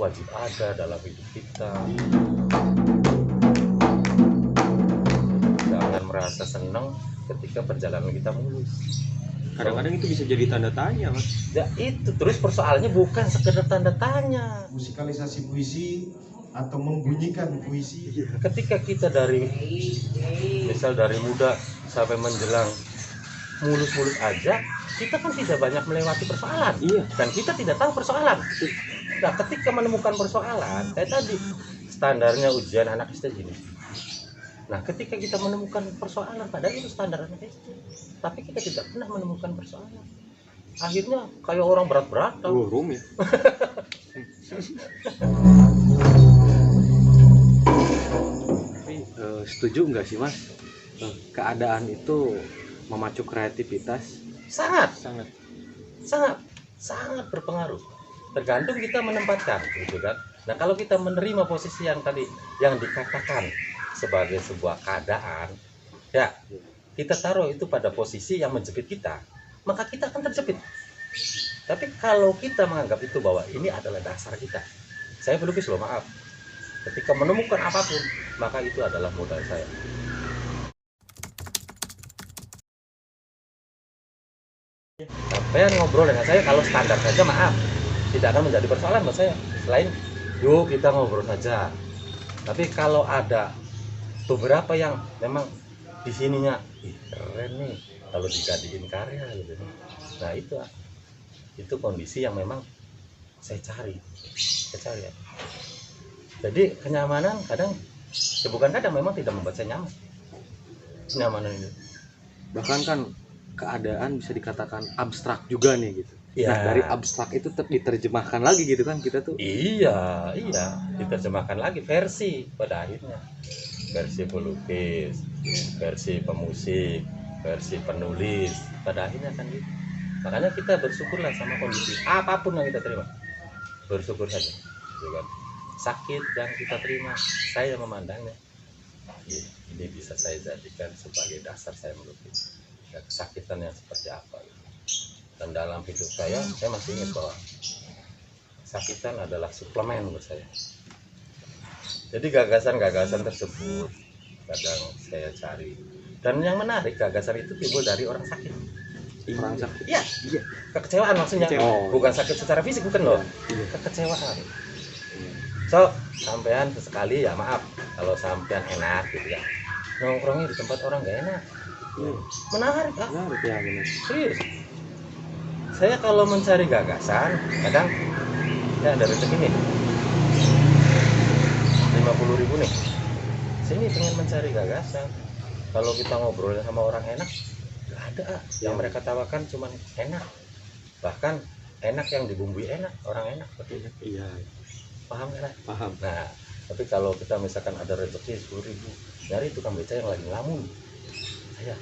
wajib ada dalam hidup kita. Jangan merasa senang ketika perjalanan kita mulus. Kadang-kadang itu bisa jadi tanda tanya, Mas. Ya itu terus persoalannya bukan sekedar tanda tanya. Musikalisasi puisi atau membunyikan puisi. Ketika kita dari muda sampai menjelang mulus-mulus aja, kita kan tidak banyak melewati persoalan. Iya. Dan kita tidak tahu persoalan. Nah, ketika menemukan persoalan, kayak tadi standarnya ujian anak SD gini. Nah, ketika kita menemukan persoalan, padahal itu standar anak SD, tapi kita tidak pernah menemukan persoalan. Akhirnya kayak orang berat-beratan. Rumit. Tapi setuju nggak sih, Mas? Keadaan itu memacu kreativitas. Sangat Sangat. berpengaruh. Tergantung kita menempatkan, gitu kan. Nah, kalau kita menerima posisi yang tadi yang dikatakan sebagai sebuah keadaan, ya kita taruh itu pada posisi yang menjepit kita, maka kita akan terjepit. Tapi kalau kita menganggap itu bahwa ini adalah dasar kita, saya pelukis loh, maaf, ketika menemukan apapun, maka itu adalah modal saya. Sampai ngobrol dengan saya, kalau standar saja maaf, tidak akan menjadi persoalan buat saya. Selain, yuk kita ngobrol saja. Tapi kalau ada beberapa yang memang di sininya, keren nih kalau dijadiin karya gitu. Nah itu kondisi yang memang saya cari ya. Jadi kenyamanan kadang, ya bukan kadang, memang tidak membuat saya nyaman. Kenyamanan itu. Bahkan kan keadaan bisa dikatakan abstrak juga nih gitu. Ya. Nah, dari abstrak itu diterjemahkan lagi gitu kan kita tuh. Iya, diterjemahkan lagi versi pada akhirnya. Versi pelukis, versi pemusik, versi penulis, pada akhirnya kan gitu. Makanya kita bersyukurlah sama kondisi apapun yang kita terima, bersyukur saja, gitu kan. Sakit yang kita terima, saya memandangnya ini bisa saya jadikan sebagai dasar saya melukis. Ya, kesakitan yang seperti apa gitu. Dan dalam hidup saya masih ingat bahwa kesakitan adalah suplemen buat saya. Jadi gagasan-gagasan tersebut kadang saya cari, dan yang menarik gagasan itu timbul dari orang sakit. Orang sakit. Iya. Kekecewaan maksudnya. Bukan sakit secara fisik, bukan loh. Kekecewaan. So, sampean sesekali ya maaf kalau sampean enak gitu ya, nongkrongnya di tempat orang gak enak. Menarik kan? Menarik ya, benar. Serius. Saya kalau mencari gagasan, kadang ya ada rezeki nih 50.000 nih, sini pengen mencari gagasan. Kalau kita ngobrol sama orang enak, gak ada yang mereka tawarkan cuman enak, bahkan enak yang dibumbui enak, orang enak seperti itu. Iya. Paham kan? Paham. Nah, tapi kalau kita misalkan ada rezeki 10.000, nyari tukang beca yang lagi ngelamun, saya,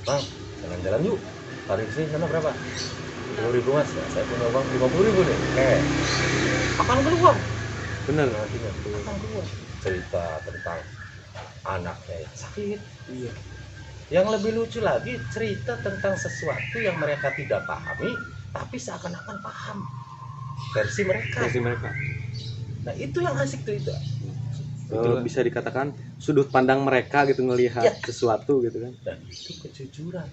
bang, jalan-jalan yuk, hari ini sana berapa? 10.000 mas, ya, saya punya uang 50.000 nih. Akan keluar. Bener. Nantinya akan keluar cerita tentang anaknya yang sakit. Iya. Yang lebih lucu lagi, cerita tentang sesuatu yang mereka tidak pahami, tapi seakan-akan paham versi mereka. Nah itu yang asik tuh itu. Bisa dikatakan sudut pandang mereka gitu ngelihat sesuatu gitu kan. Dan itu kejujuran.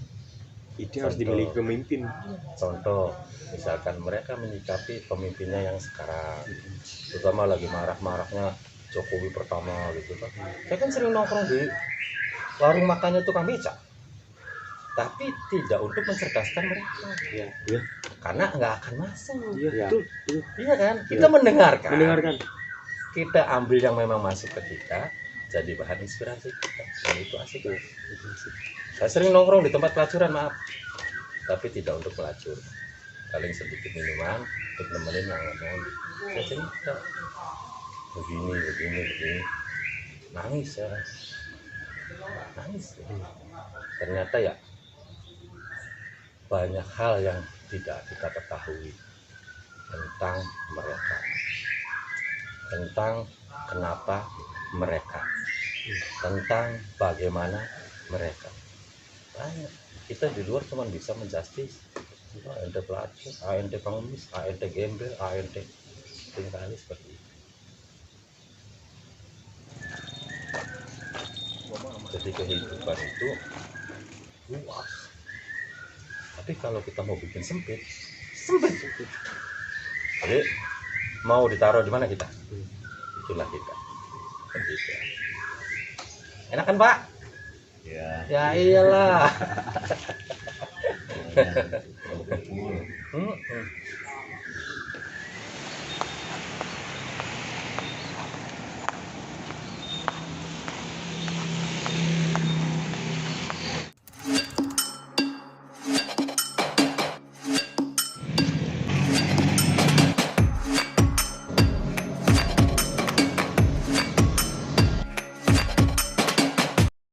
Itu harus dimiliki pemimpin. Contoh, misalkan mereka menyikapi pemimpinnya yang sekarang, terutama lagi marah-marahnya Jokowi pertama gitu kan. Saya kan sering nongkrong di warung makannya tukang beca, tapi tidak untuk mencerdaskan mereka. Iya. Karena nggak akan masuk. Iya. Iya kan? Kita mendengarkan. Kita ambil yang memang masuk ke kita, jadi bahan inspirasi kita. Dan itu asik. Saya sering nongkrong di tempat pelacuran, maaf, tapi tidak untuk pelacur. Paling sedikit minuman untuk nemenin yang ngomong. Saya cerita begini, nangis. Ternyata ya banyak hal yang tidak kita ketahui tentang mereka, tentang kenapa mereka, tentang bagaimana mereka. Banyak. Kita di luar cuma bisa menjustis ente pelacur, ente pengemis, ente gembel, ente seringkali seperti itu. Jadi kehidupan itu luas, tapi kalau kita mau bikin sempit. Jadi mau ditaruh di mana kita? Itulah kita. Begitu. Enak kan Pak? Ya. Ya iyalah.